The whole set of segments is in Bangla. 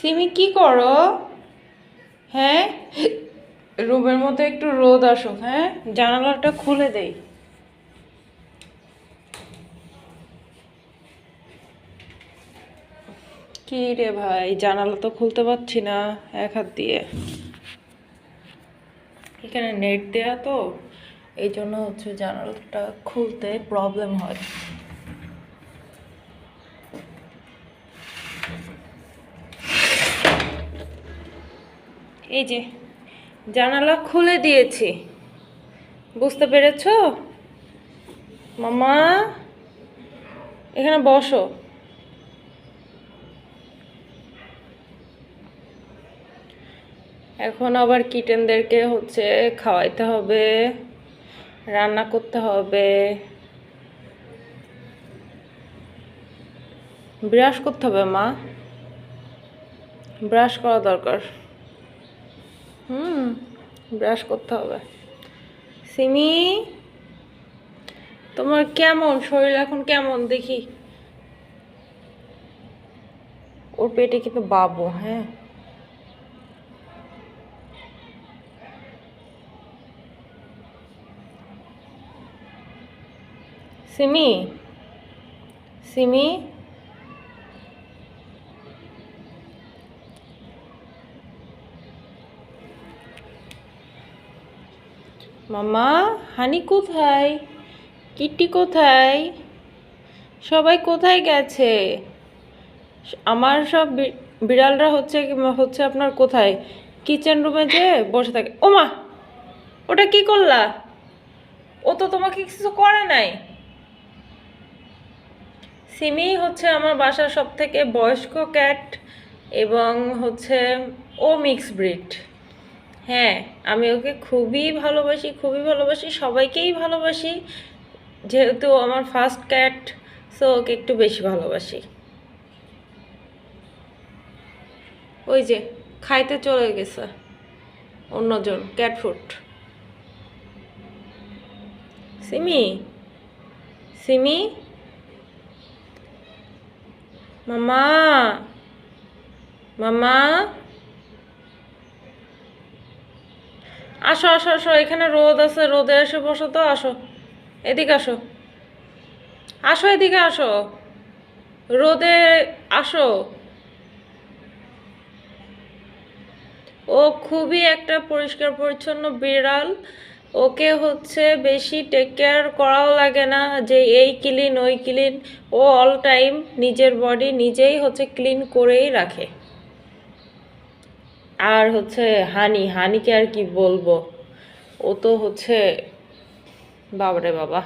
সিমি কি করো? হ্যাঁ, রুমের মধ্যে একটু রোদ আসুক। হ্যাঁ, জানালাটা খুলে দেই। কি রে ভাই, জানালা তো খুলতে পারছি না এক হাত দিয়ে। এখানে নেট দেয়া তো, এই জন্য হচ্ছে জানালাটা খুলতে প্রবলেম হয়। এই যে জানালা খুলে দিয়েছি, বুঝতে পেরেছো? মামা, এখানে বসো। এখন আবার কিটেনদেরকে হচ্ছে খাওয়াইতে হবে, রান্না করতে হবে, ব্রাশ করতে হবে। মা, ব্রাশ করা দরকার। হুম, ব্রাশ করতে হবে। সিমি, তোমার কেমন শরীর এখন? কেমন দেখি? ওর পেটে কিন্তু বাবু। হ্যাঁ, সিমি, সিমি, মামা, হানি কোথায়? কিটি কোথায়? সবাই কোথায় গেছে? আমার সব বিড়ালরা হচ্ছে হচ্ছে আপনার কোথায়? কিচেন রুমে যে বসে থাকে। ওমা, ওটা কি করলা? ও তো তোমাকে কিছু করে নাই। সিমি হচ্ছে আমার বাসার সব থেকে বয়স্ক ক্যাট, এবং হচ্ছে ও মিক্স ব্রিড। হ্যাঁ, আমি ওকে খুবই ভালোবাসি, খুবই ভালোবাসি, সবাইকেই ভালোবাসি। যেহেতু আমার ফার্স্ট ক্যাট, সো ওকে একটু বেশি ভালোবাসি। ওই যে খাইতে চলে গেছে অন্যজন ক্যাট ফুড। সিমি, সিমি, মামা, মামা, আসো আসো আসো, এখানে রোদ আছে, রোদে এসে বসো তো। আসো, এদিকে আসো, আসো এদিকে আসো, রোদে আসো। ও খুবই একটা পরিষ্কার পরিচ্ছন্ন বিড়াল। ওকে হচ্ছে বেশি টেক কেয়ার করাও লাগে না, যে এই ক্লিন ওই ক্লিন। ও অল টাইম নিজের বডি নিজেই হচ্ছে ক্লিন করেই রাখে। আর হচ্ছে হানিকে আর কি বলবো, ও তো হচ্ছে বাবারে বাবা,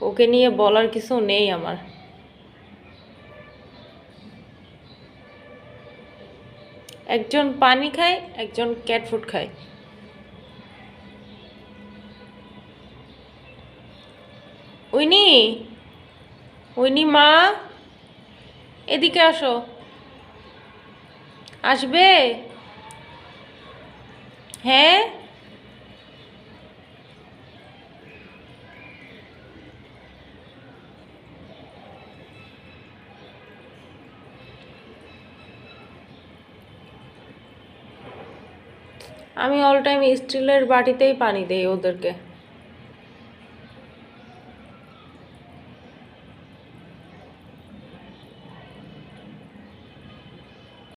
ওকে নিয়ে বলার কিছু নেই আমার। একজন পানি খায়, একজন ক্যাট ফুড খায়। উইনি, উইনি মা, এদিকে আসো। আসবে? হ্যাঁ, আমি অল টাইম স্টিলের বাটিতেই পানি দেই ওদেরকে।